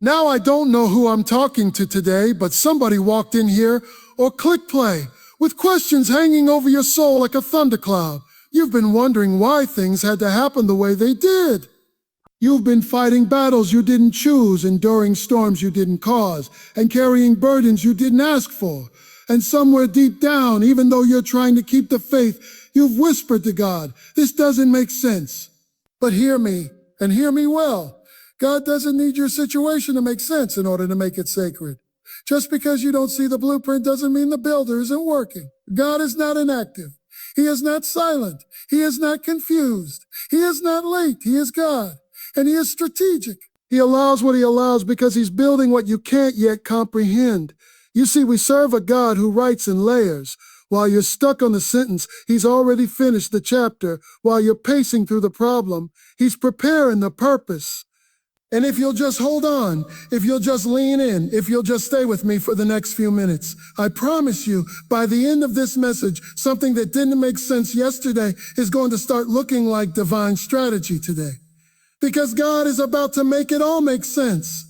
Now I don't know who I'm talking to today, but somebody walked in here or click play with questions hanging over your soul like a thundercloud. You've been wondering why things had to happen the way they did. You've been fighting battles you didn't choose, enduring storms you didn't cause, and carrying burdens you didn't ask for. And somewhere deep down, even though you're trying to keep the faith, you've whispered to God, "This doesn't make sense." But hear me, and hear me well. God doesn't need your situation to make sense in order to make it sacred. Just because you don't see the blueprint doesn't mean the builder isn't working. God is not inactive. He is not silent. He is not confused. He is not late. He is God. And he is strategic. He allows what he allows because he's building what you can't yet comprehend. You see, we serve a God who writes in layers. While you're stuck on the sentence, he's already finished the chapter. While you're pacing through the problem, he's preparing the purpose. And if you'll just hold on, if you'll just lean in, if you'll just stay with me for the next few minutes, I promise you, by the end of this message, something that didn't make sense yesterday is going to start looking like divine strategy today. Because God is about to make it all make sense.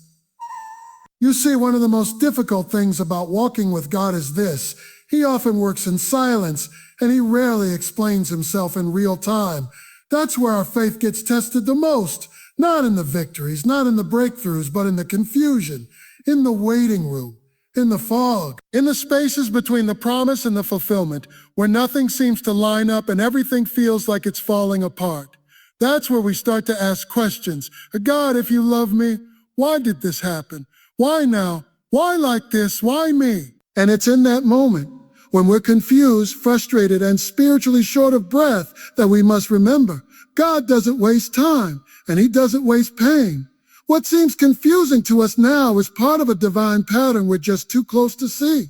You see, one of the most difficult things about walking with God is this. He often works in silence, and he rarely explains himself in real time. That's where our faith gets tested the most. Not in the victories, not in the breakthroughs, but in the confusion, in the waiting room, in the fog, in the spaces between the promise and the fulfillment, where nothing seems to line up and everything feels like it's falling apart. That's where we start to ask questions. God, if you love me, why did this happen? Why now? Why like this? Why me? And it's in that moment, when we're confused, frustrated, and spiritually short of breath, that we must remember, God doesn't waste time, and he doesn't waste pain. What seems confusing to us now is part of a divine pattern we're just too close to see.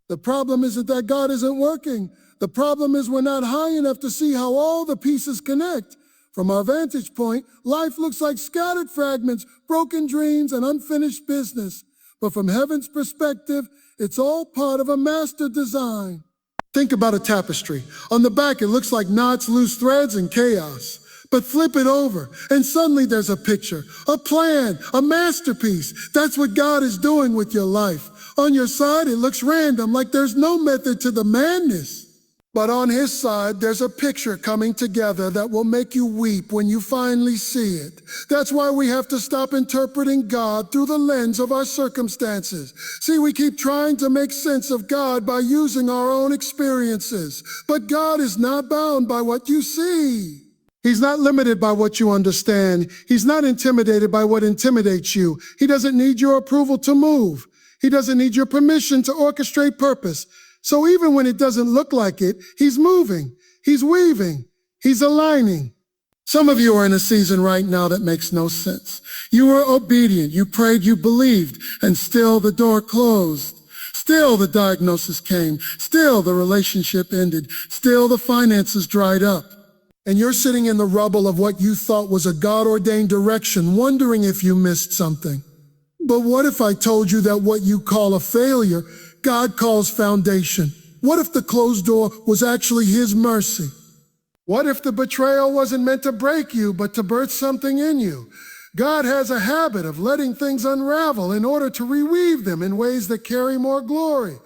The problem isn't that God isn't working. The problem is we're not high enough to see how all the pieces connect. From our vantage point, life looks like scattered fragments, broken dreams, and unfinished business. But from heaven's perspective, it's all part of a master design. Think about a tapestry. On the back, it looks like knots, loose threads, and chaos. But flip it over, and suddenly there's a picture, a plan, a masterpiece. That's what God is doing with your life. On your side, it looks random, like there's no method to the madness. But on his side, there's a picture coming together that will make you weep when you finally see it. That's why we have to stop interpreting God through the lens of our circumstances. See, we keep trying to make sense of God by using our own experiences. But God is not bound by what you see. He's not limited by what you understand. He's not intimidated by what intimidates you. He doesn't need your approval to move. He doesn't need your permission to orchestrate purpose. So even when it doesn't look like it, he's moving, he's weaving, he's aligning. Some of you are in a season right now that makes no sense. You were obedient, you prayed, you believed, and still the door closed. Still the diagnosis came. Still the relationship ended. Still the finances dried up. And you're sitting in the rubble of what you thought was a God-ordained direction, wondering if you missed something. But what if I told you that what you call a failure, God calls foundation? What if the closed door was actually his mercy? What if the betrayal wasn't meant to break you, but to birth something in you? God has a habit of letting things unravel in order to reweave them in ways that carry more glory.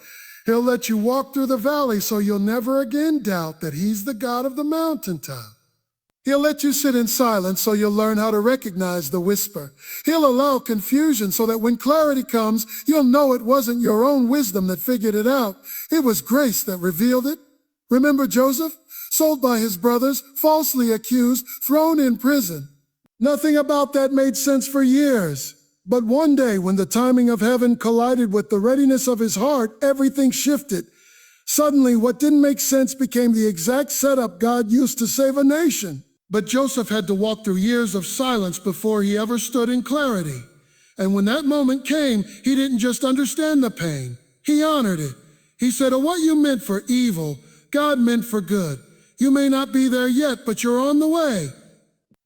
He'll let you walk through the valley so you'll never again doubt that he's the God of the mountaintop. He'll let you sit in silence so you'll learn how to recognize the whisper. He'll allow confusion so that when clarity comes, you'll know it wasn't your own wisdom that figured it out. It was grace that revealed it. Remember Joseph? Sold by his brothers, falsely accused, thrown in prison. Nothing about that made sense for years. But one day, when the timing of heaven collided with the readiness of his heart, everything shifted. Suddenly, what didn't make sense became the exact setup God used to save a nation. But Joseph had to walk through years of silence before he ever stood in clarity. And when that moment came, he didn't just understand the pain. He honored it. He said, "Oh, what you meant for evil, God meant for good. You may not be there yet, but you're on the way."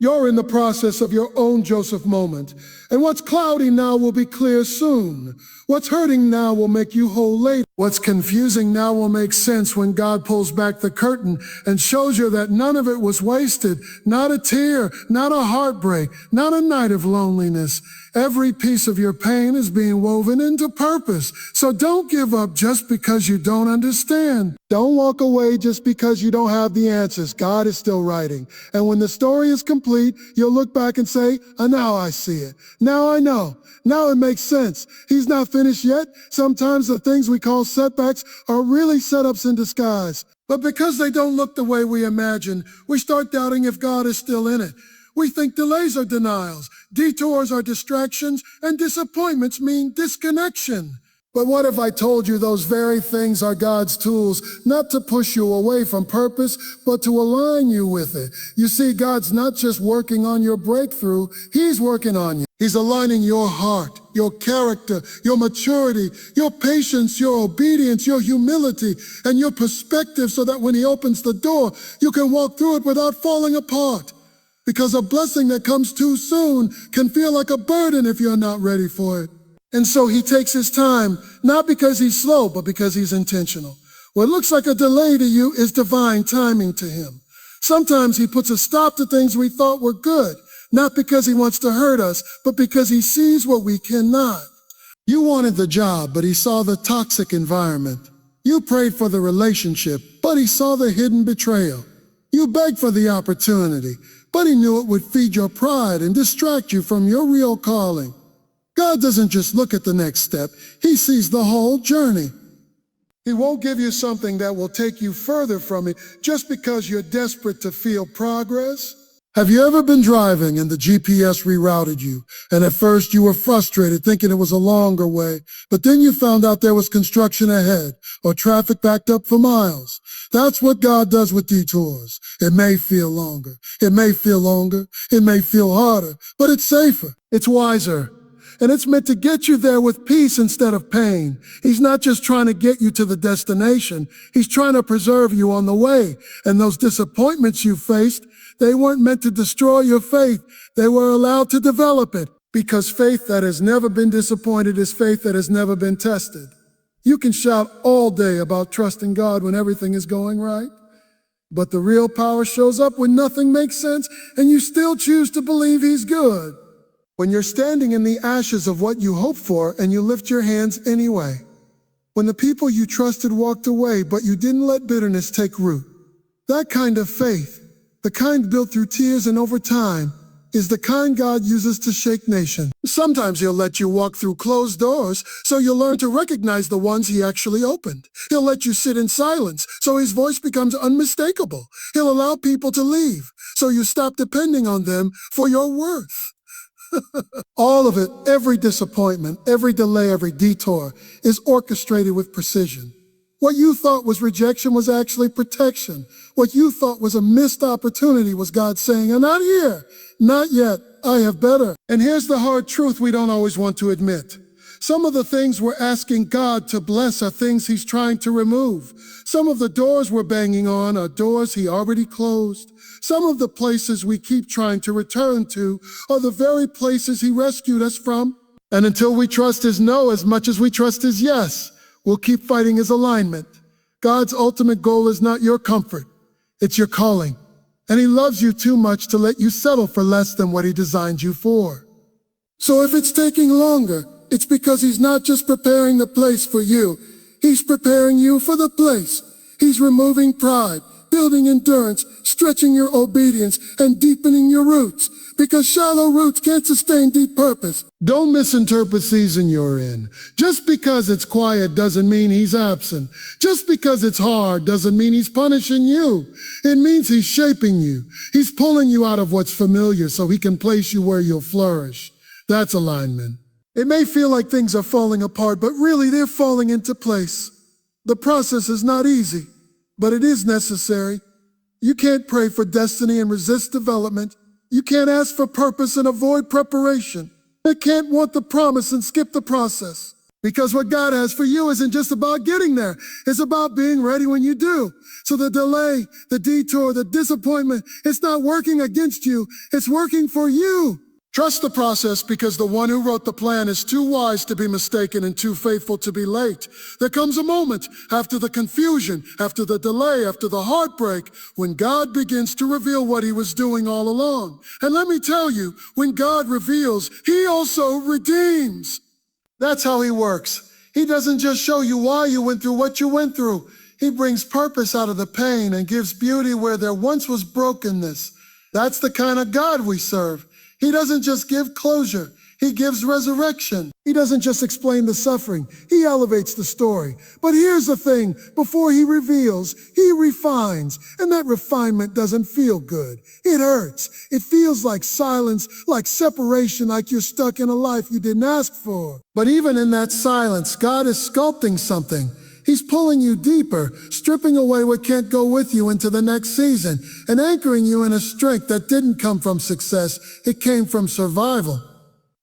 You're in the process of your own Joseph moment, and what's cloudy now will be clear soon. What's hurting now will make you whole later. What's confusing now will make sense when God pulls back the curtain and shows you that none of it was wasted. Not a tear, not a heartbreak, not a night of loneliness. Every piece of your pain is being woven into purpose. So don't give up just because you don't understand. Don't walk away just because you don't have the answers. God is still writing. And when the story is complete, you'll look back and say, now I see it. Now I know. Now it makes sense. He's not finished yet. Sometimes the things we call setbacks are really setups in disguise. But because they don't look the way we imagine, we start doubting if God is still in it. We think delays are denials, detours are distractions, and disappointments mean disconnection. But what if I told you those very things are God's tools, not to push you away from purpose, but to align you with it? You see, God's not just working on your breakthrough, He's working on you. He's aligning your heart, your character, your maturity, your patience, your obedience, your humility, and your perspective so that when He opens the door, you can walk through it without falling apart. Because a blessing that comes too soon can feel like a burden if you're not ready for it. And so He takes His time, not because He's slow, but because He's intentional. What looks like a delay to you is divine timing to Him. Sometimes He puts a stop to things we thought were good, not because He wants to hurt us, but because He sees what we cannot. You wanted the job, but He saw the toxic environment. You prayed for the relationship, but He saw the hidden betrayal. You begged for the opportunity, but He knew it would feed your pride and distract you from your real calling. God doesn't just look at the next step, He sees the whole journey. He won't give you something that will take you further from it just because you're desperate to feel progress. Have you ever been driving and the GPS rerouted you, and at first you were frustrated thinking it was a longer way, but then you found out there was construction ahead or traffic backed up for miles? That's what God does with detours. It may feel longer, it may feel longer, it may feel harder, but it's safer, it's wiser. And it's meant to get you there with peace instead of pain. He's not just trying to get you to the destination. He's trying to preserve you on the way. And those disappointments you faced, they weren't meant to destroy your faith. They were allowed to develop it. Because faith that has never been disappointed is faith that has never been tested. You can shout all day about trusting God when everything is going right. But the real power shows up when nothing makes sense and you still choose to believe He's good. When you're standing in the ashes of what you hoped for and you lift your hands anyway. When the people you trusted walked away, but you didn't let bitterness take root. That kind of faith, the kind built through tears and over time, is the kind God uses to shake nations. Sometimes He'll let you walk through closed doors so you'll learn to recognize the ones He actually opened. He'll let you sit in silence so His voice becomes unmistakable. He'll allow people to leave so you stop depending on them for your worth. All of it, every disappointment, every delay, every detour, is orchestrated with precision. What you thought was rejection was actually protection. What you thought was a missed opportunity was God saying, "I'm not here, not yet, I have better." And here's the hard truth we don't always want to admit. Some of the things we're asking God to bless are things He's trying to remove. Some of the doors we're banging on are doors He already closed. Some of the places we keep trying to return to are the very places He rescued us from. And until we trust His no as much as we trust His yes, we'll keep fighting His alignment. God's ultimate goal is not your comfort, it's your calling. And He loves you too much to let you settle for less than what He designed you for. So if it's taking longer, it's because He's not just preparing the place for you, He's preparing you for the place. He's removing pride, building endurance, stretching your obedience, and deepening your roots. Because shallow roots can't sustain deep purpose. Don't misinterpret the season you're in. Just because it's quiet doesn't mean He's absent. Just because it's hard doesn't mean He's punishing you. It means He's shaping you. He's pulling you out of what's familiar so He can place you where you'll flourish. That's alignment. It may feel like things are falling apart, but really they're falling into place. The process is not easy, but it is necessary. You can't pray for destiny and resist development. You can't ask for purpose and avoid preparation. You can't want the promise and skip the process. Because what God has for you isn't just about getting there. It's about being ready when you do. So the delay, the detour, the disappointment, it's not working against you. It's working for you. Trust the process because the one who wrote the plan is too wise to be mistaken and too faithful to be late. There comes a moment after the confusion, after the delay, after the heartbreak, when God begins to reveal what he was doing all along. And let me tell you, when God reveals, he also redeems. That's how he works. He doesn't just show you why you went through what you went through. He brings purpose out of the pain and gives beauty where there once was brokenness. That's the kind of God we serve. He doesn't just give closure, he gives resurrection. He doesn't just explain the suffering, he elevates the story. But here's the thing, before he reveals, he refines. And that refinement doesn't feel good. It hurts. It feels like silence, like separation, like you're stuck in a life you didn't ask for. But even in that silence, God is sculpting something. He's pulling you deeper, stripping away what can't go with you into the next season, and anchoring you in a strength that didn't come from success, it came from survival.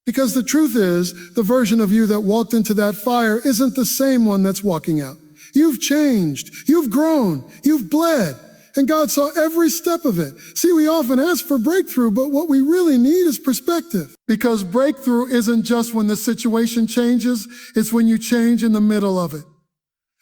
Because the truth is, the version of you that walked into that fire isn't the same one that's walking out. You've changed, you've grown, you've bled, and God saw every step of it. See, we often ask for breakthrough, but what we really need is perspective. Because breakthrough isn't just when the situation changes, it's when you change in the middle of it.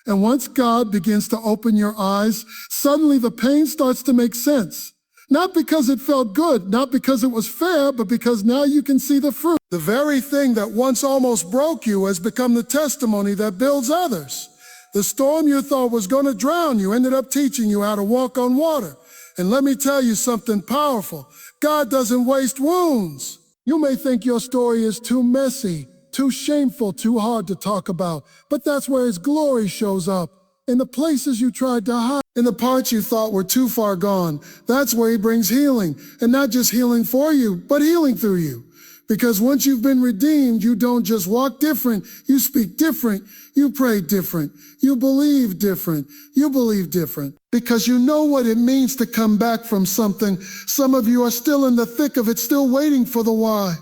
And once God begins to open your eyes, suddenly the pain starts to make sense. Not because it felt good, not because it was fair, but because now you can see the fruit. The very thing that once almost broke you has become the testimony that builds others. The storm you thought was going to drown you ended up teaching you how to walk on water. And let me tell you something powerful. God doesn't waste wounds. You may think your story is too messy, too shameful, too hard to talk about, but that's where his glory shows up. In the places you tried to hide, in the parts you thought were too far gone, that's where he brings healing. And not just healing for you, but healing through you. Because once you've been redeemed, you don't just walk different, you speak different, you pray different, you believe different, you believe different. Because you know what it means to come back from something. Some of you are still in the thick of it, still waiting for the why.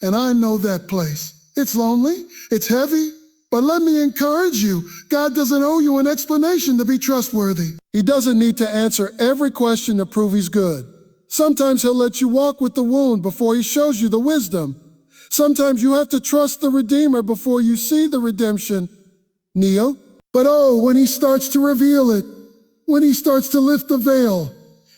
And I know that place. It's lonely, it's heavy, but let me encourage you, God doesn't owe you an explanation to be trustworthy. He doesn't need to answer every question to prove he's good. Sometimes he'll let you walk with the wound before he shows you the wisdom. Sometimes you have to trust the Redeemer before you see the redemption. Kneel. But oh, when he starts to reveal it, when he starts to lift the veil,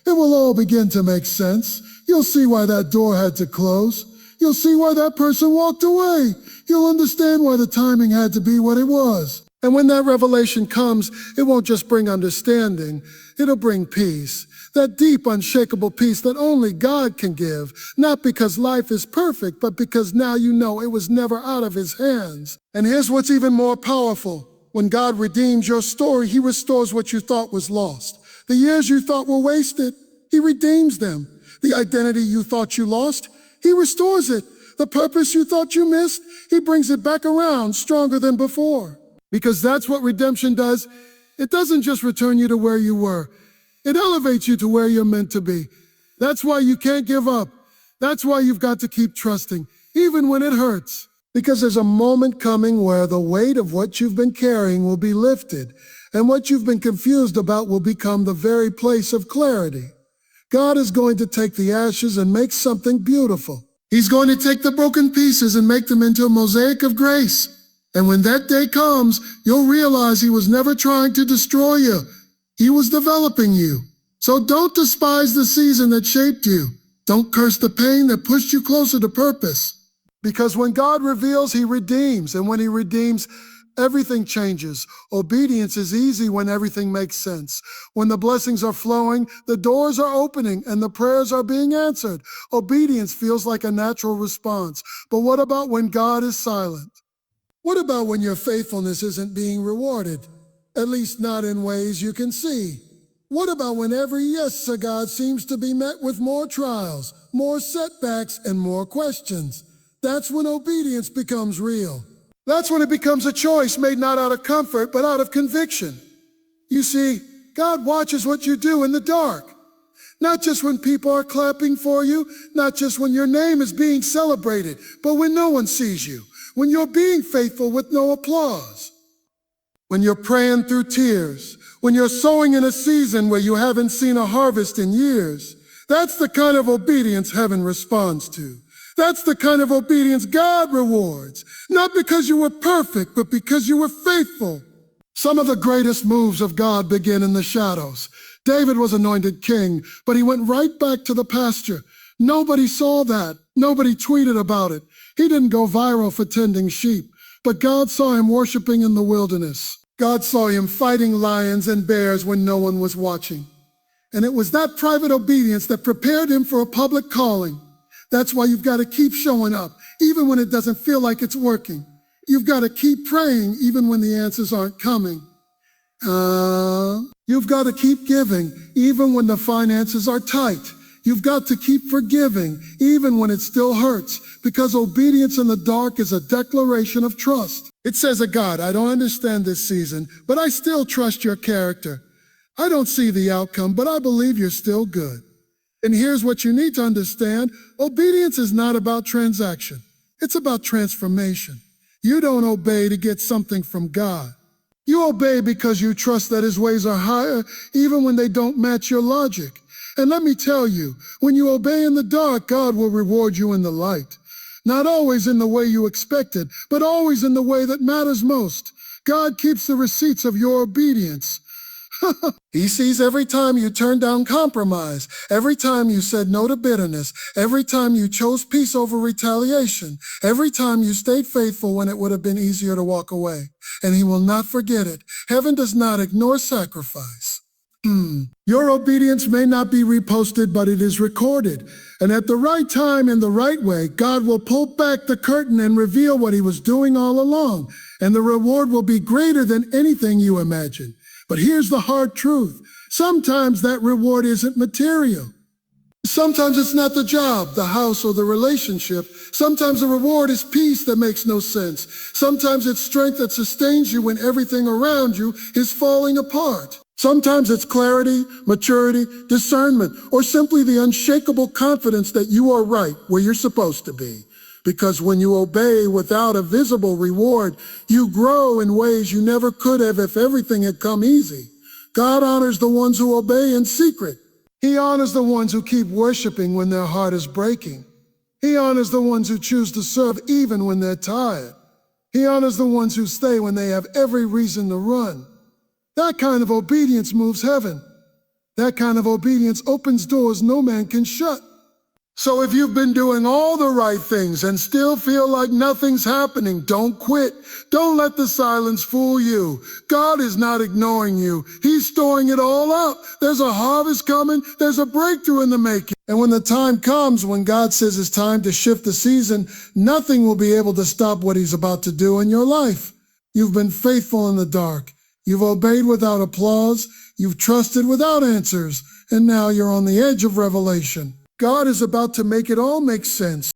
it will all begin to make sense. You'll see why that door had to close. You'll see why that person walked away. You'll understand why the timing had to be what it was. And when that revelation comes, it won't just bring understanding, it'll bring peace. That deep, unshakable peace that only God can give. Not because life is perfect, but because now you know it was never out of his hands. And here's what's even more powerful. When God redeems your story, he restores what you thought was lost. The years you thought were wasted, he redeems them. The identity you thought you lost, he restores it. The purpose you thought you missed, he brings it back around stronger than before. Because that's what redemption does. It doesn't just return you to where you were. It elevates you to where you're meant to be. That's why you can't give up. That's why you've got to keep trusting, even when it hurts. Because there's a moment coming where the weight of what you've been carrying will be lifted, and what you've been confused about will become the very place of clarity. God is going to take the ashes and make something beautiful. He's going to take the broken pieces and make them into a mosaic of grace. And when that day comes, you'll realize he was never trying to destroy you. He was developing you. So don't despise the season that shaped you. Don't curse the pain that pushed you closer to purpose. Because when God reveals, he redeems. And when he redeems, everything changes. Obedience is easy when everything makes sense. When the blessings are flowing, the doors are opening, and the prayers are being answered. Obedience feels like a natural response. But what about when God is silent? What about when your faithfulness isn't being rewarded? At least not in ways you can see. What about when every yes to God seems to be met with more trials, more setbacks, and more questions? That's when obedience becomes real. That's when it becomes a choice made not out of comfort, but out of conviction. You see, God watches what you do in the dark. Not just when people are clapping for you, not just when your name is being celebrated, but when no one sees you. when you're being faithful with no applause, when you're praying through tears, when you're sowing in a season where you haven't seen a harvest in years. That's the kind of obedience heaven responds to. That's the kind of obedience God rewards, not because you were perfect, but because you were faithful. Some of the greatest moves of God begin in the shadows. David was anointed king, but he went right back to the pasture. Nobody saw that. Nobody tweeted about it. He didn't go viral for tending sheep, but God saw him worshiping in the wilderness. God saw him fighting lions and bears when no one was watching. And it was that private obedience that prepared him for a public calling. That's why you've got to keep showing up, even when it doesn't feel like it's working. You've got to keep praying, even when the answers aren't coming. You've got to keep giving, even when the finances are tight. You've got to keep forgiving, even when it still hurts, because obedience in the dark is a declaration of trust. It says, God, I don't understand this season, but I still trust your character. I don't see the outcome, but I believe you're still good. And here's what you need to understand. Obedience is not about transaction. It's about transformation. You don't obey to get something from God. You obey because you trust that his ways are higher, even when they don't match your logic. And let me tell you, when you obey in the dark, God will reward you in the light. Not always in the way you expected, but always in the way that matters most. God keeps the receipts of your obedience. He sees every time you turned down compromise, every time you said no to bitterness, every time you chose peace over retaliation, every time you stayed faithful when it would have been easier to walk away. And he will not forget it. Heaven does not ignore sacrifice. Your obedience may not be reposted, but it is recorded. And at the right time, in the right way, God will pull back the curtain and reveal what he was doing all along. And the reward will be greater than anything you imagine. But here's the hard truth. Sometimes that reward isn't material. Sometimes it's not the job, the house, or the relationship. Sometimes the reward is peace that makes no sense. Sometimes it's strength that sustains you when everything around you is falling apart. Sometimes it's clarity, maturity, discernment, or simply the unshakable confidence that you are right where you're supposed to be. Because when you obey without a visible reward, you grow in ways you never could have if everything had come easy. God honors the ones who obey in secret. He honors the ones who keep worshiping when their heart is breaking. He honors the ones who choose to serve even when they're tired. He honors the ones who stay when they have every reason to run. That kind of obedience moves heaven. That kind of obedience opens doors no man can shut. So if you've been doing all the right things and still feel like nothing's happening, don't quit. Don't let the silence fool you. God is not ignoring you. He's storing it all up. There's a harvest coming. There's a breakthrough in the making. And when the time comes, when God says it's time to shift the season, nothing will be able to stop what he's about to do in your life. You've been faithful in the dark. You've obeyed without applause. You've trusted without answers. And now you're on the edge of revelation. God is about to make it all make sense.